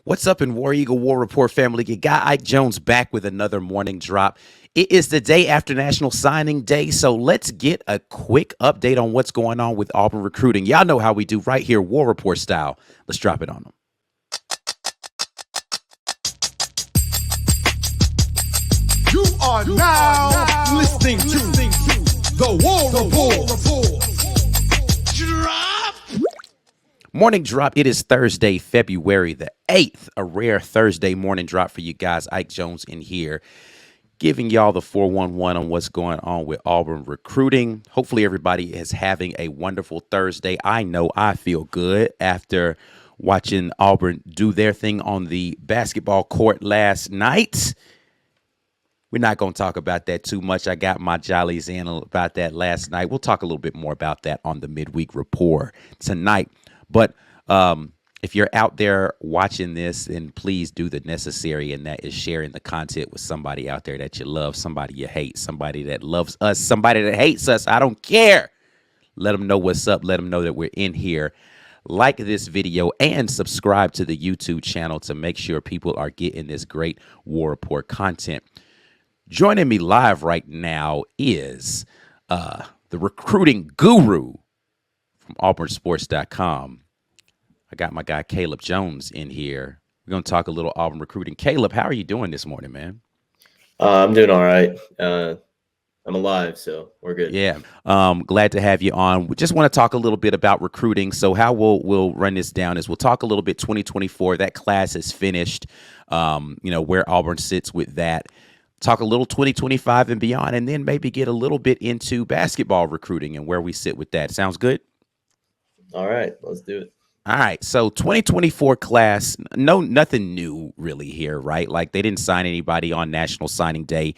What's up in War Eagle War Report family? Your guy Ike Jones back with another morning drop. It is the day after National Signing Day, so let's get a quick update on what's going on with Auburn recruiting. Y'all know how we do right here, War Report style. Let's drop it on them. You are now listening to the War Report. Morning drop. It is Thursday, February the 8th. A rare Thursday morning drop for you guys. Ike Jones in here, giving y'all the 411 on what's going on with Auburn recruiting. Hopefully everybody is having a wonderful Thursday. I know I feel good after watching Auburn do their thing on the basketball court last night. We're not going to talk about that too much. I got my jollies in about that last night. We'll talk a little bit more about that on the midweek report tonight. But if you're out there watching this, then please do the necessary, and that is sharing the content with somebody out there that you love, somebody you hate, somebody that loves us, somebody that hates us. I don't care. Let them know what's up. Let them know that we're in here. Like this video and subscribe to the YouTube channel to make sure people are getting this great War Report content. Joining me live right now is the recruiting guru from auburnsports.com. I got my guy Caleb Jones in here. We're going to talk a little Auburn recruiting. Caleb, how are you doing this morning, man? I'm doing all right. I'm alive, so we're good. Yeah, glad to have you on. We just want to talk a little bit about recruiting. So how we'll run this down is we'll talk a little bit 2024. That class is finished. Where Auburn sits with that. Talk a little 2025 and beyond, and then maybe get a little bit into basketball recruiting and where we sit with that. Sounds good? All right, let's do it. All right, so 2024 class, nothing new really here, right? Like they didn't sign anybody on National Signing Day.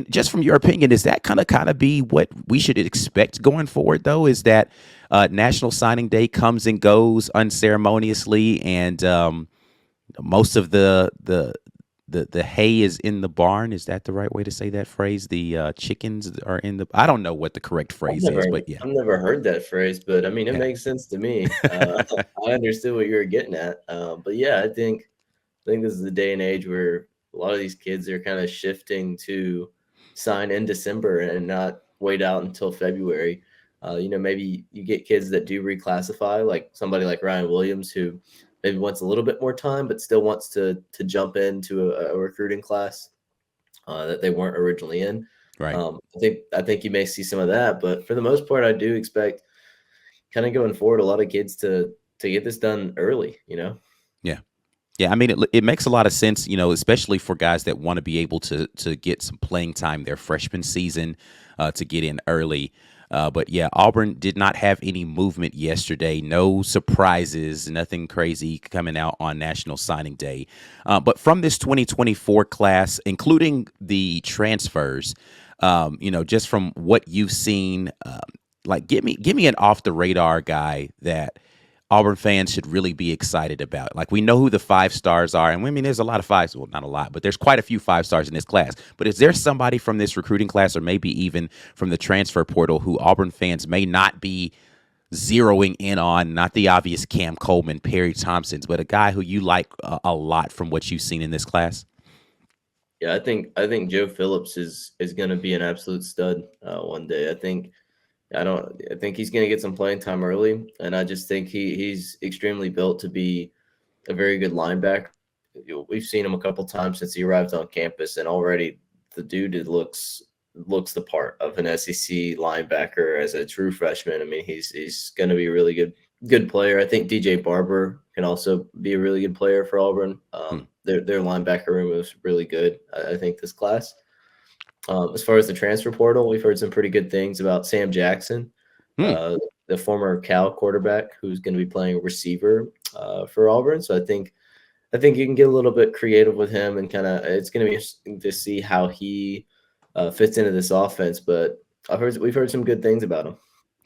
Just from your opinion, is that kind of be what we should expect going forward, though? Is that National Signing Day comes and goes unceremoniously, and most of the hay is in the barn? Is that the right way to say that phrase? The chickens are in the... I don't know what the correct phrase is, but yeah. I've never heard that phrase, but I mean, it makes sense to me. I understood what you were getting at. But yeah, I think this is the day and age where a lot of these kids are kind of shifting to sign in December and not wait out until February. Maybe you get kids that do reclassify, like somebody like Ryan Williams, who maybe wants a little bit more time, but still wants to jump into a recruiting class that they weren't originally in. Right. I think you may see some of that, but for the most part, I do expect kind of going forward a lot of kids to get this done early. Yeah. I mean, it makes a lot of sense, especially for guys that want to be able to get some playing time their freshman season, to get in early. But yeah, Auburn did not have any movement yesterday. No surprises, nothing crazy coming out on National Signing Day. But from this 2024 class, including the transfers, just from what you've seen, give me an off the radar guy that Auburn fans should really be excited about. Like, we know who the 5 stars are, and I mean, there's a lot of 5s. Well, not a lot, but there's quite a few 5 stars in this class. But is there somebody from this recruiting class, or maybe even from the transfer portal, who Auburn fans may not be zeroing in on? Not the obvious Cam Coleman, Perry Thompsons, but a guy who you like a lot from what you've seen in this class? Yeah, I think Joe Phillips is going to be an absolute stud one day. I think he's going to get some playing time early, and I just think he's extremely built to be a very good linebacker. We've seen him a couple times since he arrived on campus, and already the dude looks the part of an SEC linebacker as a true freshman. I mean, he's going to be a really good player. I think DJ Barber can also be a really good player for Auburn. Their linebacker room was really good, I think, this class. As far as the transfer portal, we've heard some pretty good things about Sam Jackson, the former Cal quarterback, who's going to be playing receiver for Auburn. So I think you can get a little bit creative with him, and it's going to be interesting to see how he fits into this offense. But we've heard some good things about him.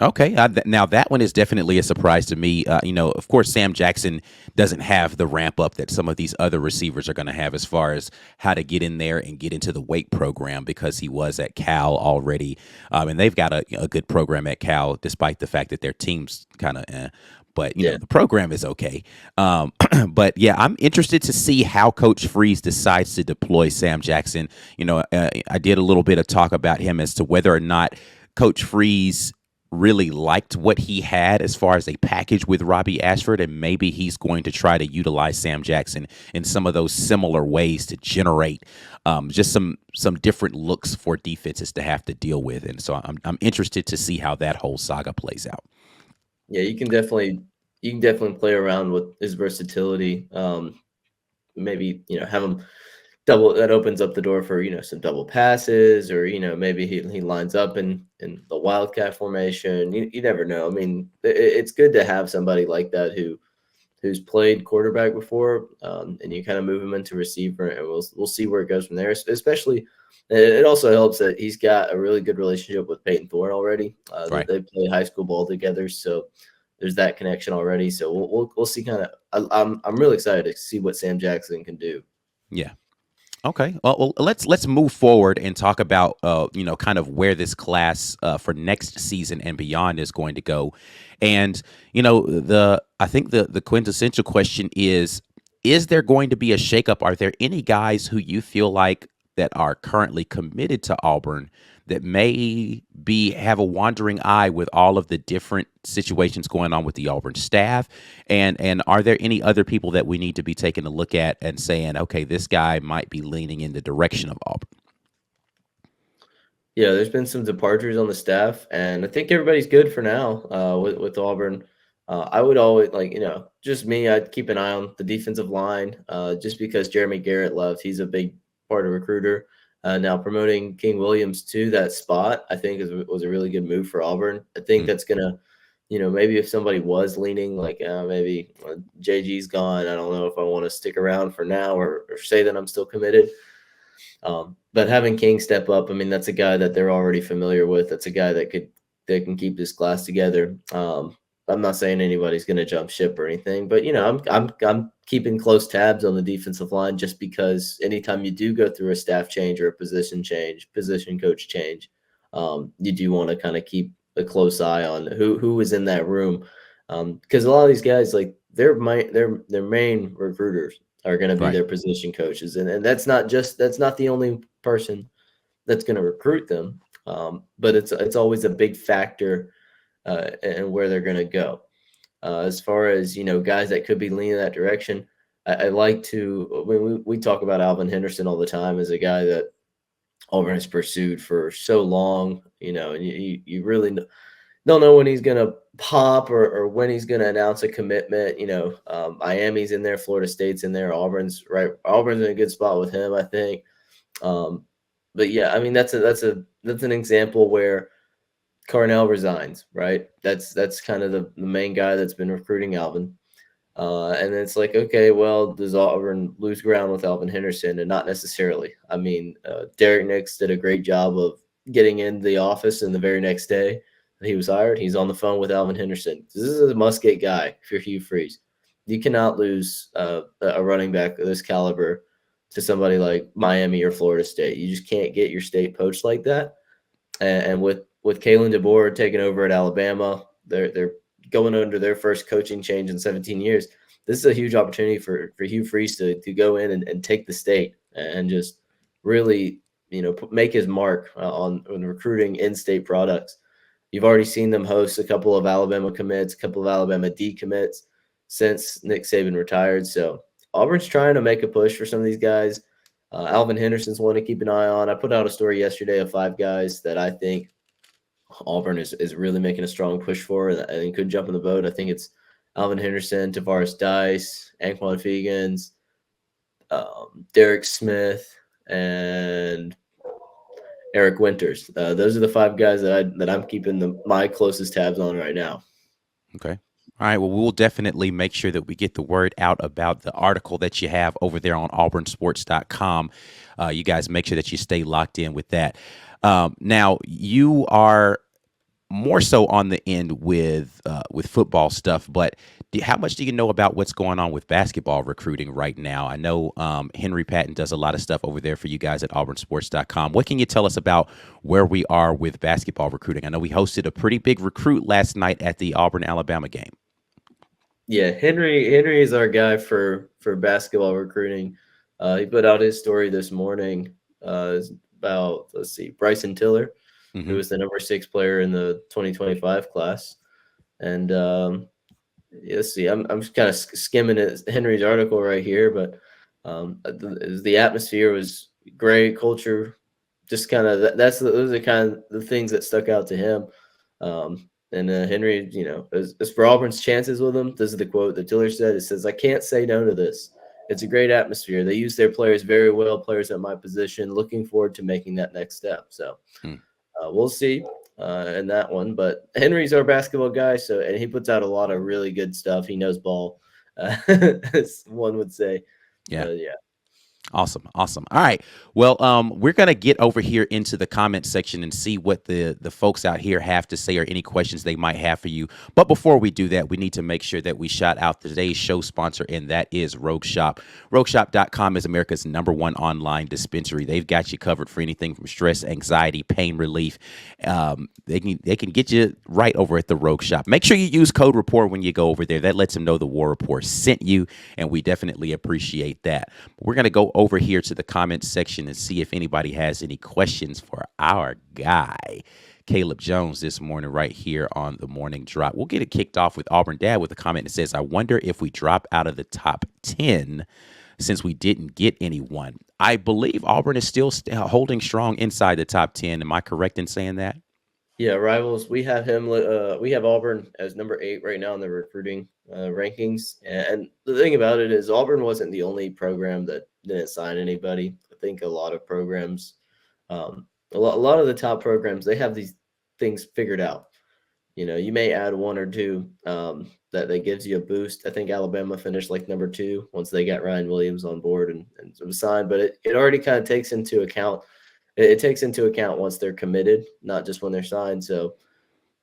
Okay, now that one is definitely a surprise to me. Of course, Sam Jackson doesn't have the ramp up that some of these other receivers are going to have as far as how to get in there and get into the weight program, because he was at Cal already. And they've got a good program at Cal, despite the fact that their team's kind of but Yeah. the program is okay. But yeah, I'm interested to see how Coach Freeze decides to deploy Sam Jackson. I did a little bit of talk about him as to whether or not Coach Freeze really liked what he had as far as a package with Robbie Ashford, and maybe he's going to try to utilize Sam Jackson in some of those similar ways to generate just some different looks for defenses to have to deal with. And so I'm interested to see how that whole saga plays out. Yeah, you can definitely play around with his versatility. Maybe have him double. That opens up the door for some double passes, or maybe he lines up in the wildcat formation. You never know. I mean, it's good to have somebody like that who's played quarterback before, and you kind of move him into receiver, and we'll see where it goes from there. Especially, it also helps that he's got a really good relationship with Peyton Thorne already. Right. They play high school ball together, so there's that connection already. So we'll see. I'm really excited to see what Sam Jackson can do. Yeah. Okay. Well, let's move forward and talk about kind of where this class for next season and beyond is going to go. And I think the quintessential question is there going to be a shakeup? Are there any guys who you feel like that are currently committed to Auburn that may have a wandering eye with all of the different situations going on with the Auburn staff? And are there any other people that we need to be taking a look at and saying, okay, this guy might be leaning in the direction of Auburn? Yeah, there's been some departures on the staff, and I think everybody's good for now with Auburn. I would always just me. I'd keep an eye on the defensive line, just because Jeremy Garrett left. He's a big part of recruiter. Now promoting King Williams to that spot, I think was a really good move for Auburn. I think that's gonna, maybe if somebody was leaning like maybe JG's gone, I don't know if I want to stick around for now or say that I'm still committed. But having King step up, I mean, that's a guy that they're already familiar with. That's a guy that can keep this class together. I'm not saying anybody's going to jump ship or anything, but I'm keeping close tabs on the defensive line, just because anytime you do go through a staff change or a position coach change, you do want to kind of keep a close eye on who is in that room, because a lot of these guys, like their main recruiters are going to be Right. their position coaches, and that's not the only person that's going to recruit them, but it's always a big factor and where they're going to go. As far as guys that could be leaning that direction, I like to. We talk about Alvin Henderson all the time as a guy that Auburn has pursued for so long, and you really don't know when he's going to pop or when he's going to announce a commitment. Miami's in there, Florida State's in there, Auburn's in a good spot with him, I think. But yeah, I mean that's an example where Carnell resigns, right? That's kind of the main guy that's been recruiting Alvin. And it's like, okay, well, does Auburn lose ground with Alvin Henderson? And not necessarily. I mean, Derek Nix did a great job of getting in the office, and the very next day that he was hired, he's on the phone with Alvin Henderson. This is a must-get guy if you're Hugh Freeze. You cannot lose a running back of this caliber to somebody like Miami or Florida State. You just can't get your state poached like that. And with Kalen DeBoer taking over at Alabama, they're going under their first coaching change in 17 years. This is a huge opportunity for Hugh Freeze to go in and take the state and just really, make his mark on recruiting in-state products. You've already seen them host a couple of Alabama commits, a couple of Alabama decommits since Nick Saban retired. So Auburn's trying to make a push for some of these guys. Alvin Henderson's one to keep an eye on. I put out a story yesterday of 5 guys that I think Auburn is really making a strong push for and could jump in the boat. I think it's Alvin Henderson, Tavares Dice, Anquan Fegans, Derek Smith, and Eric Winters. Those are the 5 guys that I'm keeping my closest tabs on right now. Okay. All right. Well, we'll definitely make sure that we get the word out about the article that you have over there on auburnsports.com. You guys make sure that you stay locked in with that. Now, you are more so on the end with football stuff, but how much do you know about what's going on with basketball recruiting right now? I know Henry Patton does a lot of stuff over there for you guys at auburnsports.com. What can you tell us about where we are with basketball recruiting? I know we hosted a pretty big recruit last night at the Auburn-Alabama game. Yeah, Henry is our guy for basketball recruiting. He put out his story this morning. It's about, let's see, Bryson Tiller, who Hmm. was the number 6 player in the 2025 class. And yeah, let's see, I'm just kind of skimming Henry's article right here, but the atmosphere was great, culture, just kind of those are kind of the things that stuck out to him. And Henry, as for Auburn's chances with him, this is the quote that Tiller said. It says, "I can't say no to this. It's a great atmosphere. They use their players very well. Players at my position. Looking forward to making that next step." So we'll see in that one. But Henry's our basketball guy, and he puts out a lot of really good stuff. He knows ball, as one would say. Yeah. Yeah. Awesome, awesome. All right. Well, we're gonna get over here into the comment section and see what the folks out here have to say or any questions they might have for you. But before we do that, we need to make sure that we shout out today's show sponsor, and that is Rogue Shop. RogueShop.com is America's #1 online dispensary. They've got you covered for anything from stress, anxiety, pain relief. They can get you right over at the Rogue Shop. Make sure you use code REPORT when you go over there. That lets them know the War Report sent you, and we definitely appreciate that. We're gonna go over here to the comments section and see if anybody has any questions for our guy, Caleb Jones, this morning right here on the Morning Drop. We'll get it kicked off with Auburn Dad with a comment that says, "I wonder if we drop out of the top 10 since we didn't get anyone." I believe Auburn is still holding strong inside the top 10. Am I correct in saying that? Yeah, rivals. We have him. We have Auburn as number 8 right now in the recruiting rankings. And the thing about it is, Auburn wasn't the only program that didn't sign anybody. I think a lot of programs, a lot of the top programs, they have these things figured out. You may add one or two that gives you a boost. I think Alabama finished like number 2 once they got Ryan Williams on board and was signed. But it already kind of takes into account it takes into account once they're committed, not just when they're signed. So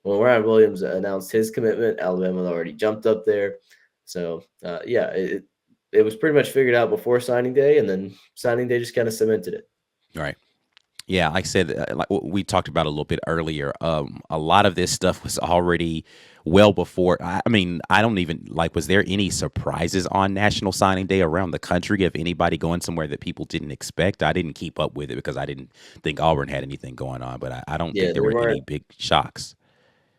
when Ryan Williams announced his commitment, Alabama already jumped up there. So yeah, it was pretty much figured out before signing day, and then signing day just kind of cemented it. Right. Yeah, like I said, like what we talked about a little bit earlier, a lot of this stuff was already well before. I mean, I don't even like. Was there any surprises on National Signing Day around the country of anybody going somewhere that people didn't expect? I didn't keep up with it because I didn't think Auburn had anything going on, but I don't think Yeah, there there were any weren't. big shocks.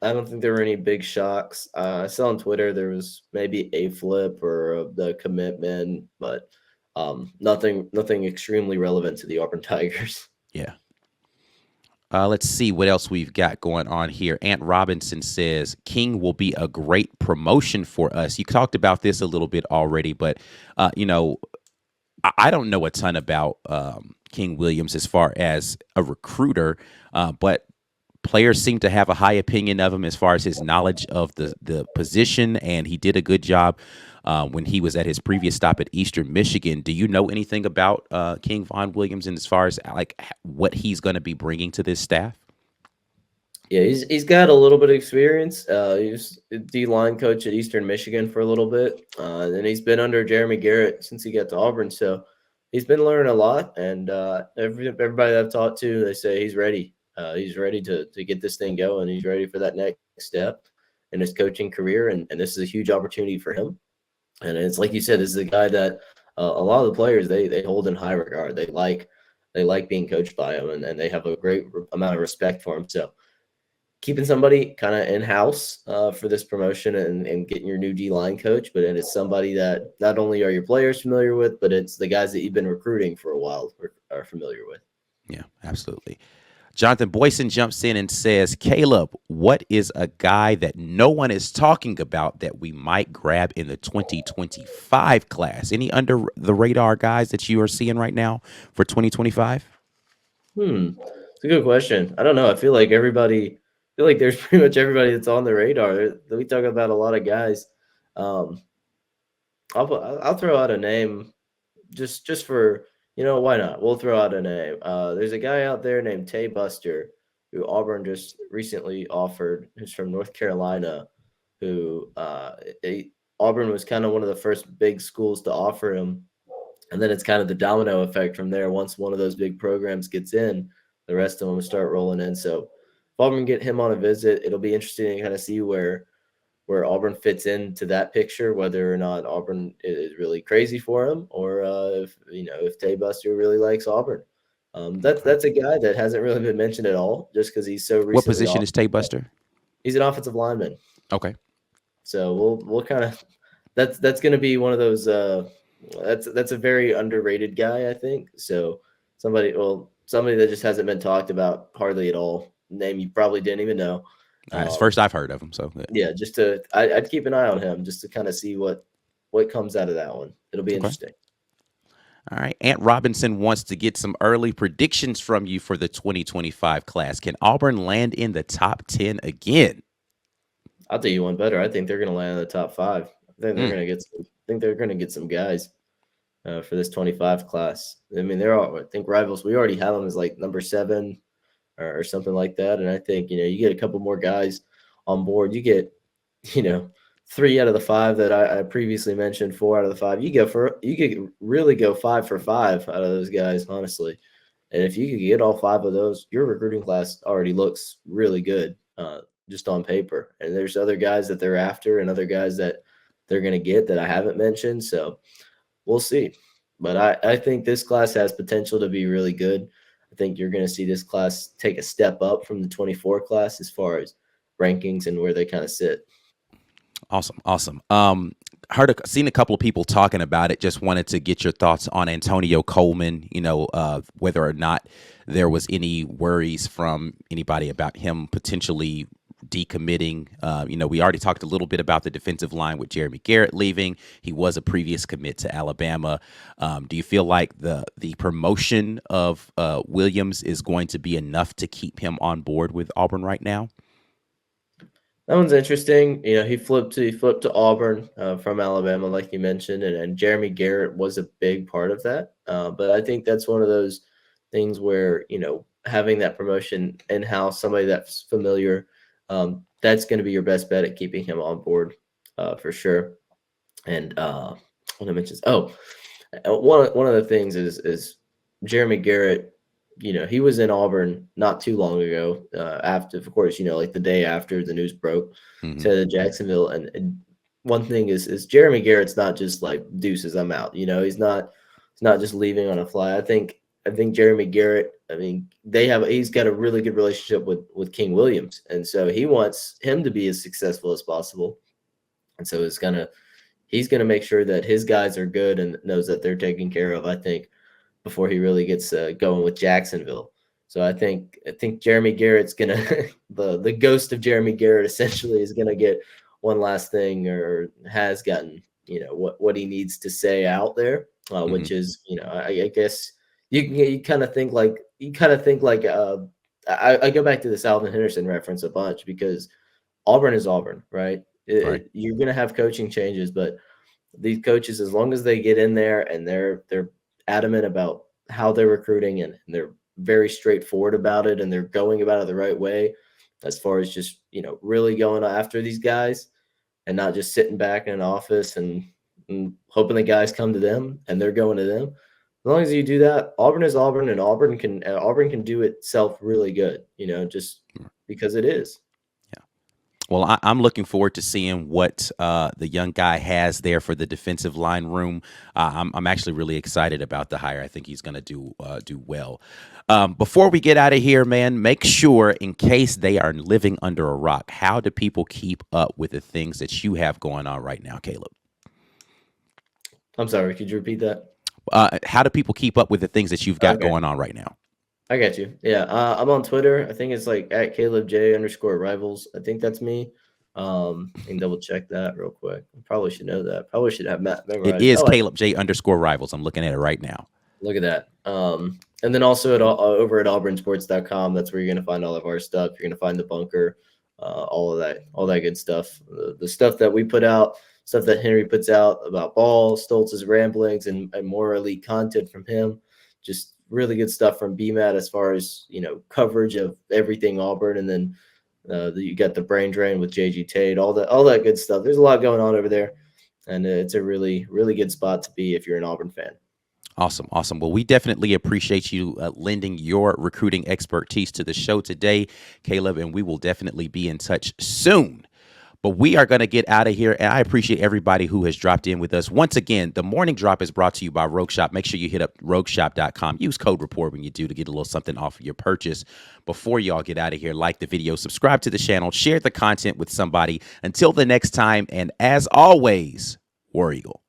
I don't think there were any big shocks. I saw on Twitter there was maybe a flip or the commitment, but nothing extremely relevant to the Auburn Tigers. Yeah. Let's see what else we've got going on here. Ant Robinson says King will be a great promotion for us. You talked about this a little bit already, but you know, I don't know a ton about King Williams as far as a recruiter, but players seem to have a high opinion of him as far as his knowledge of the position, and he did a good job when he was at his previous stop at Eastern Michigan. Do you know anything about King Von Williams and as far as like what he's going to be bringing to this staff? Yeah, he's got a little bit of experience. He was a D line coach at Eastern Michigan for a little bit, and he's been under Jeremy Garrett since he got to Auburn. So he's been learning a lot. And everybody that I've talked to, they say he's ready. He's ready to get this thing going. He's ready for that next step in his coaching career, and this is a huge opportunity for him. And it's like you said, this is a guy that a lot of the players they hold in high regard. They like being coached by him, and they have a great amount of respect for him. So keeping somebody kind of in house for this promotion and getting your new D line coach, but it is somebody that not only are your players familiar with, but it's the guys that you've been recruiting for a while are familiar with. Yeah, absolutely. Jonathan Boyson jumps in and says, Caleb, what is a guy that no one is talking about that we might grab in the 2025 class? Any under the radar guys that you are seeing right now for 2025? It's a good question. I don't know. I feel like there's pretty much everybody that's on the radar. We talk about a lot of guys. Um, I'll throw out a name just for why not? We'll throw out a name. There's a guy out there named Tay Buster who Auburn just recently offered. Who's from North Carolina? Who Auburn was kind of one of the first big schools to offer him, and then it's kind of the domino effect from there. Once one of those big programs gets in, the rest of them start rolling in. So if Auburn get him on a visit, it'll be interesting to kind of see where where Auburn fits into that picture, whether or not Auburn is really crazy for him, or if if Tay Buster really likes Auburn. Okay. That's a guy that hasn't really been mentioned at all, just because he's so What recently position off. is Tay Buster? He's an offensive lineman, Okay. so we'll kind of that's going to be one of those. That's a very underrated guy, I think. So somebody that just hasn't been talked about hardly at all. Name you probably didn't even know. It's Um, first I've heard of him. So yeah. yeah, I'd keep an eye on him just to kind of see what comes out of that one. It'll be Okay. interesting. All right. Ant Robinson wants to get some early predictions from you for the 2025 class. Can Auburn land in the top 10 again? I'll tell you one better. I think they're going to land in the top five. Mm, I think they're going to get some guys for this 25 class. I mean, they're all, I think, rivals. We already have them as like number 7 or something like that. And I think, you get a couple more guys on board. You get, you know, 3 out of the 5 that I previously mentioned, 4 out of the 5. You could really go 5 for 5 out of those guys, honestly. And if you could get all 5 of those, your recruiting class already looks really good, just on paper. And there's other guys that they're after and other guys that they're going to get that I haven't mentioned. So we'll see. But I think this class has potential to be really good. I think you're going to see this class take a step up from the 24 class as far as rankings and where they kind of sit. awesome. Awesome. Seen a couple of people talking about it. Just wanted to get your thoughts on Antonio Coleman. Whether or not there was any worries from anybody about him potentially decommitting. We already talked a little bit about the defensive line with Jeremy Garrett leaving. He was a previous commit to Alabama. Do you feel like the promotion of Williams is going to be enough to keep him on board with Auburn right now? That one's interesting. He flipped to Auburn from Alabama, like you mentioned, and Jeremy Garrett was a big part of that. But I think that's one of those things where having that promotion in house, somebody that's familiar, that's going to be your best bet at keeping him on board for sure. And what I mentioned, one of the things is Jeremy Garrett. He was in Auburn not too long ago. After, of course, like the day after the news broke Mm-hmm. to Jacksonville. And one thing is Jeremy Garrett's not just like deuces, I'm out. He's not just leaving on a fly. I think Jeremy Garrett. I mean, he's got a really good relationship with King Williams, and so he wants him to be as successful as possible. And so he's gonna make sure that his guys are good and knows that they're taken care of. I think before he really gets going with Jacksonville. So I think Jeremy Garrett's gonna the ghost of Jeremy Garrett essentially is gonna get one last thing, or has gotten what he needs to say out there, Mm-hmm. which is I guess you kind of think like I go back to this Alvin Henderson reference a bunch, because Auburn is Auburn, right? Right. You're gonna have coaching changes, but these coaches, as long as they get in there and they're adamant about how they're recruiting, and they're very straightforward about it, and they're going about it the right way, as far as just really going after these guys and not just sitting back in an office and hoping the guys come to them and they're going to them. As long as you do that, Auburn is Auburn, and Auburn can do itself really good, just because it is. Well, I'm looking forward to seeing what the young guy has there for the defensive line room. I'm actually really excited about the hire. I think he's going to do well. Before we get out of here, man, make sure, in case they are living under a rock, how do people keep up with the things that you have going on right now, Caleb? I'm sorry, could you repeat that? How do people keep up with the things that you've got Okay. going on right now? I got you. Yeah, I'm on Twitter. I think it's like at @CalebJ_rivals. I think that's me. I can double check that real quick. I probably should know that. Probably should have Matt It memorized. is Caleb J_rivals. I'm looking at it right now. Look at that. And then also over at auburnsports.com, that's where you're going to find all of our stuff. You're going to find the bunker, all of that good stuff. The stuff that we put out, stuff that Henry puts out about Ball, Stoltz's ramblings, and more elite content from him. Just really good stuff from BMAT as far as coverage of everything Auburn. And then you got the brain drain with JG Tate, all that good stuff. There's a lot going on over there, and it's a really, really good spot to be if you're an Auburn fan. Awesome. Well, we definitely appreciate you lending your recruiting expertise to the show today, Caleb, and we will definitely be in touch soon. But we are going to get out of here, and I appreciate everybody who has dropped in with us. Once again, the Morning Drop is brought to you by Rogue Shop. Make sure you hit up rogueshop.com. Use code REPORT when you do to get a little something off of your purchase. Before y'all get out of here, like the video, subscribe to the channel, share the content with somebody. Until the next time, and as always, War Eagle.